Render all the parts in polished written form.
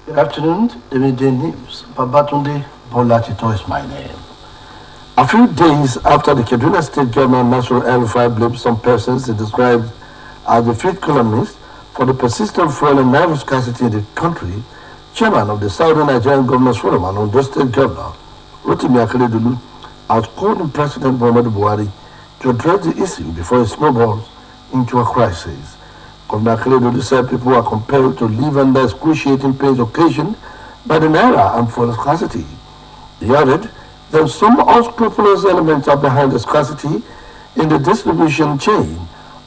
Good afternoon, the Midday News. Babatunde Bolatito is my name. A few days after the Kaduna State Government National El-Rufai blamed some persons he described as the fifth columnist for the persistent fuel and naira scarcity in the country, Chairman of the Southern Nigerian Governors Forum and Ondo State Governor, Rotimi Akeredolu, has called on President Muhammadu Buhari to address the issue before it snowballs into a crisis. Governor Akeredolu said people are compelled to live under excruciating pains occasioned by the naira and fuel scarcity. He added that some unscrupulous elements are behind the scarcity in the distribution chain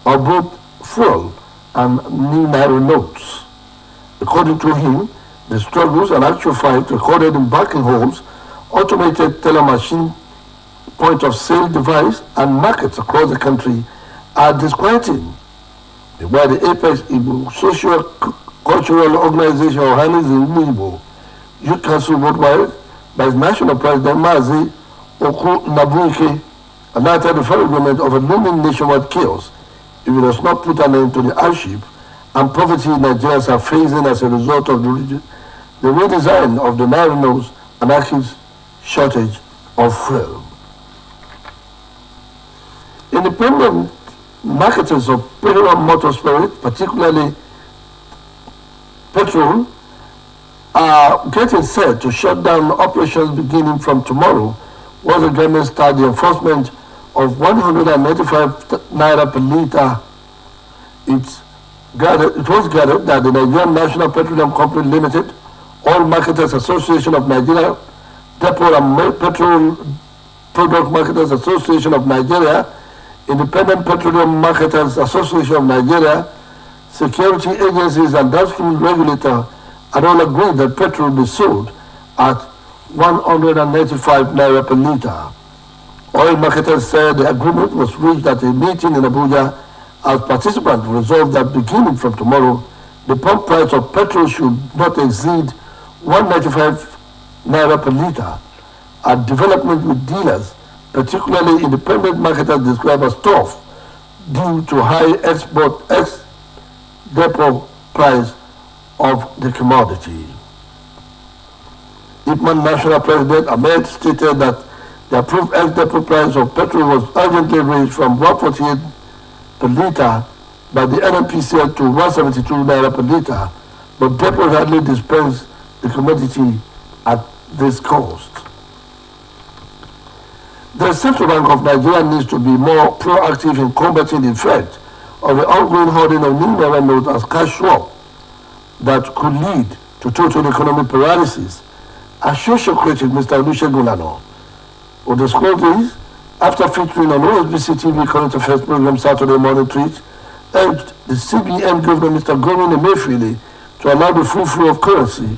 of both fuel and new naira notes. According to him, the struggles and actual fight recorded in banking halls, automated teller machine, point of sale device, and markets across the country are disquieting. While the Apex Igbo Socio-Cultural Organization of Hanis in Igbo Youth Council worldwide by its national president Mazi Oku Nabuike announced the federal government of a looming nationwide chaos if it does not put an end to the hardship and poverty Nigerians are facing as a result of the redesign of the naira notes and active shortage of fuel. Independent marketers of petrol motor spirit, particularly petrol, are getting set to shut down operations beginning from tomorrow once the government starts the enforcement of 195 naira per litre. It was gathered that the Nigerian National Petroleum Company Limited, Oil Marketers Association of Nigeria, Depot and Petrol Product Marketers Association of Nigeria, Independent Petroleum Marketers Association of Nigeria, security agencies and downstream regulator had all agreed that petrol be sold at 195 naira per litre. Oil marketers said the agreement was reached at a meeting in Abuja as participants resolved that beginning from tomorrow, the pump price of petrol should not exceed 195 naira per litre. A development with dealers, particularly independent marketers, described as tough due to high ex-depot price of the commodity. Ipman National President Ahmed stated that the approved ex-depot price of petrol was urgently raised from 148 per litre by the NNPCL to 172 naira per litre, but depot hardly dispense the commodity at this cost. The Central Bank of Nigeria needs to be more proactive in combating the effect of the ongoing hoarding of new naira notes as cash swap that could lead to total economic paralysis, as social critic Mr. Olusegun Lano will disclose this after featuring on OSBC TV current affairs program Saturday morning tweet, urged the CBN Governor Mr. Godwin Emefiele to allow the full flow of currency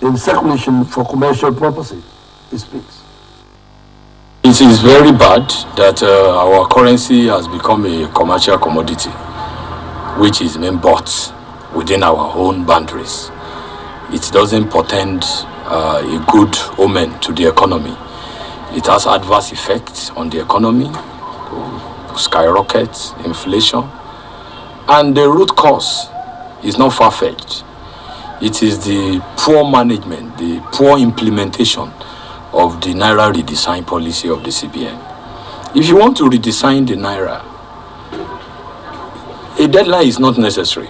in circulation for commercial purposes. He speaks. It is very bad that our currency has become a commercial commodity, which is being bought within our own boundaries. It doesn't portend a good omen to the economy. It has adverse effects on the economy, skyrockets, inflation, and the root cause is not far-fetched. It is the poor management, the poor implementation of the Naira redesign policy of the CBN. If you want to redesign the Naira, a deadline is not necessary.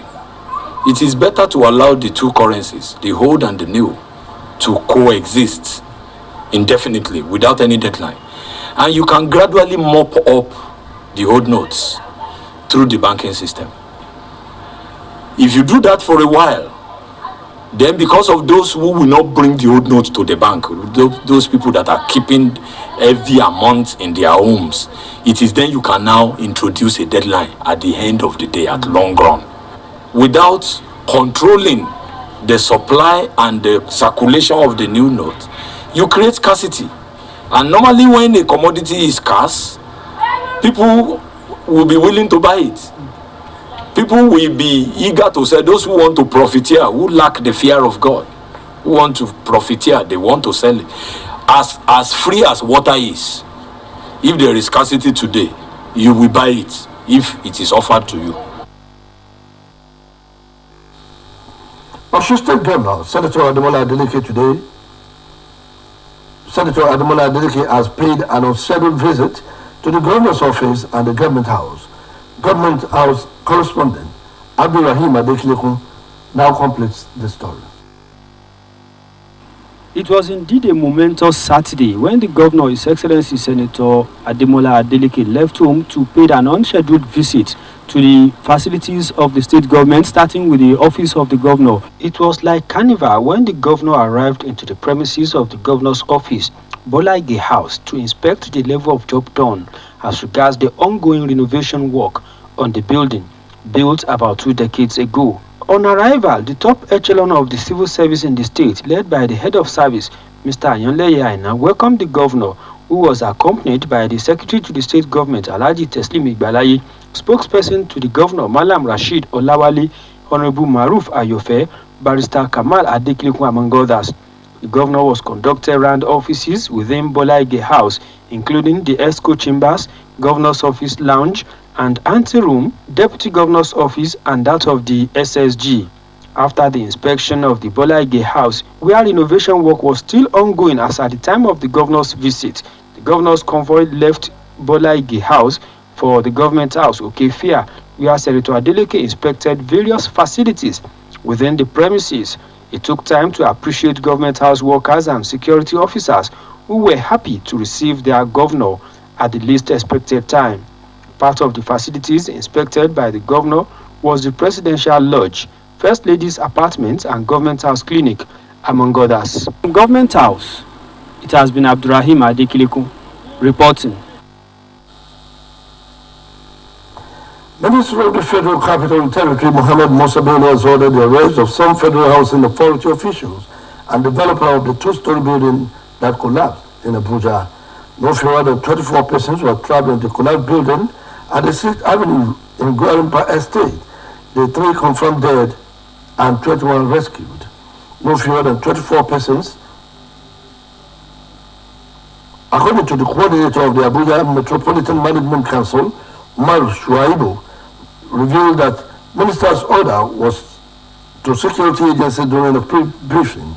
It is better to allow the two currencies, the old and the new, to coexist indefinitely without any deadline. And you can gradually mop up the old notes through the banking system. If you do that for a while, then because of those who will not bring the old notes to the bank, those people that are keeping heavy amounts in their homes, it is then you can now introduce a deadline at the end of the day, at long run. Without controlling the supply and the circulation of the new note, you create scarcity. And normally when a commodity is scarce, people will be willing to buy it. People will be eager to sell. Those who want to profiteer, who lack the fear of God, who want to profiteer, they want to sell it. As free as water is, if there is scarcity today, you will buy it if it is offered to you. Osun State Governor, Senator Ademola Adeleke today, Senator Ademola Adeleke has paid an unscheduled visit to the governor's office and the government house. Government house correspondent Abdurrahim Adeklekun now completes the story. It was indeed a momentous Saturday when the governor, His Excellency Senator Ademola Adeleke, left home to pay an unscheduled visit to the facilities of the state government, starting with the office of the governor. It was like carnival when the governor arrived into the premises of the governor's office, Bola Ige House, to inspect the level of job done as regards the ongoing renovation work on the building, built about 2 decades ago. On arrival, the top echelon of the civil service in the state, led by the head of service, Mr. Anyonleye Aina, welcomed the governor, who was accompanied by the secretary to the state government, Alhaji Teslim Igbalaye, spokesperson to the governor, Malam Rashid Olawale, Honorable Maruf Ayofe, Barrister Kamal Adeklekun, among others. The governor was conducted around offices within Bola Ige House, including the ESCO chambers, governor's office lounge, and anteroom, deputy governor's office, and that of the SSG. After the inspection of the Bola Ige House, where renovation work was still ongoing as at the time of the governor's visit, the governor's convoy left Bola Ige House for the government house, Okefia, where Senator Adeleke inspected various facilities within the premises. It took time to appreciate government house workers and security officers who were happy to receive their governor at the least expected time. Part of the facilities inspected by the governor was the presidential lodge, First Lady's apartments, and government house clinic, among others. Government house, it has been Abdurrahim Adeklekun reporting. Minister of the Federal Capital and Territory, Mohammed Musa Bello, has ordered the arrest of some federal housing authority officials and developer of the 2-story building that collapsed in Abuja. No fewer than 24 persons were trapped in the collapsed building at the 6th Avenue in Gwarimpa Estate. The 3 confirmed dead and 21 rescued. No fewer than 24 persons, according to the coordinator of the Abuja Metropolitan Management Council, Umar Shuaibu, revealed that minister's order was to security agency during a briefing.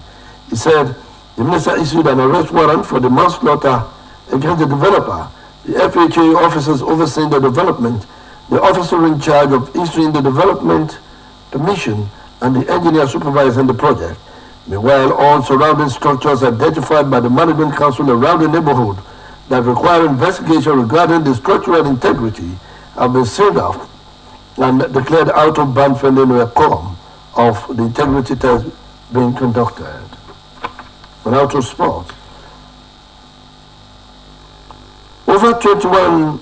He said the minister issued an arrest warrant for the manslaughter against the developer, the FHA officers overseeing the development, the officer in charge of issuing the development permission, and the engineer supervising the project. Meanwhile, all surrounding structures identified by the Management Council around the neighborhood that require investigation regarding the structural integrity have been sealed off and declared out of band pending a quorum of the integrity test being conducted. And out of sport, over 21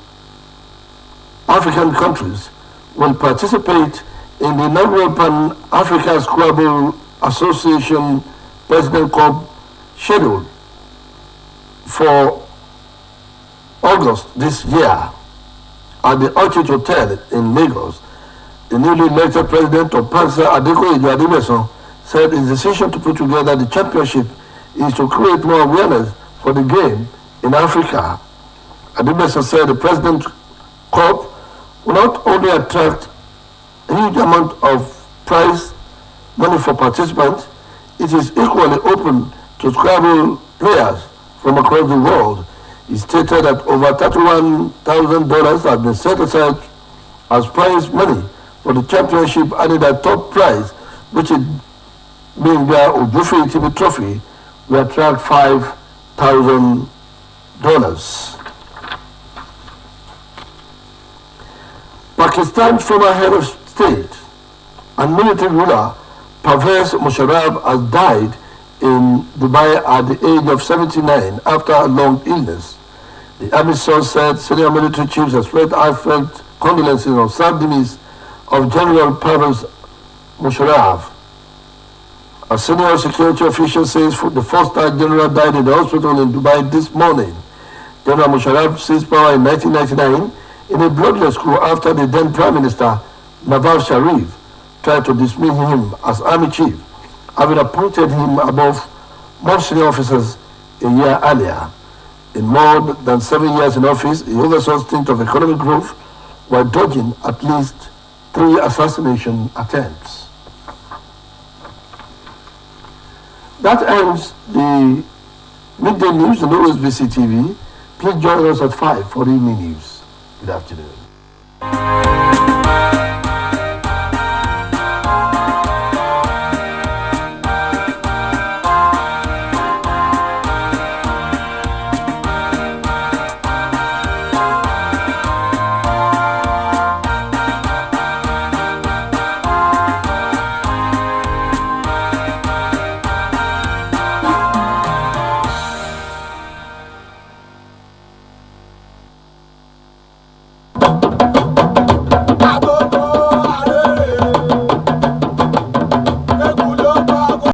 African countries will participate in the inaugural Pan-Africa Scrabble Association President Cup scheduled for August this year at the Orchid Hotel in Lagos. The newly elected president of PANSA, Adekoye Adebeson, said his decision to put together the championship is to create more awareness for the game in Africa. Adebeson said the President Cup will not only attract a huge amount of prize money for participants, it is equally open to Scrabble players from across the world. He stated that over $31,000 has been set aside as prize money for the championship, added a top prize, which is being the Ojufe TV trophy, will attract $5,000. Pakistan's former head of state and military ruler Pervez Musharraf has died in Dubai at the age of 79 after a long illness. The army source said senior military chiefs expressed heartfelt condolences on sad demise of General Pervez Musharraf. A senior security official says the four-star general died in the hospital in Dubai this morning. General Musharraf seized power in 1999 in a bloodless coup after the then Prime Minister Nawaz Sharif tried to dismiss him as army chief, having appointed him above more senior officers a year earlier. In more than 7 years in office, he oversaw stint of economic growth while dodging at least 3 assassination attempts. That ends the midday news on OSBC TV. Please join us at 5 for evening news. Good afternoon.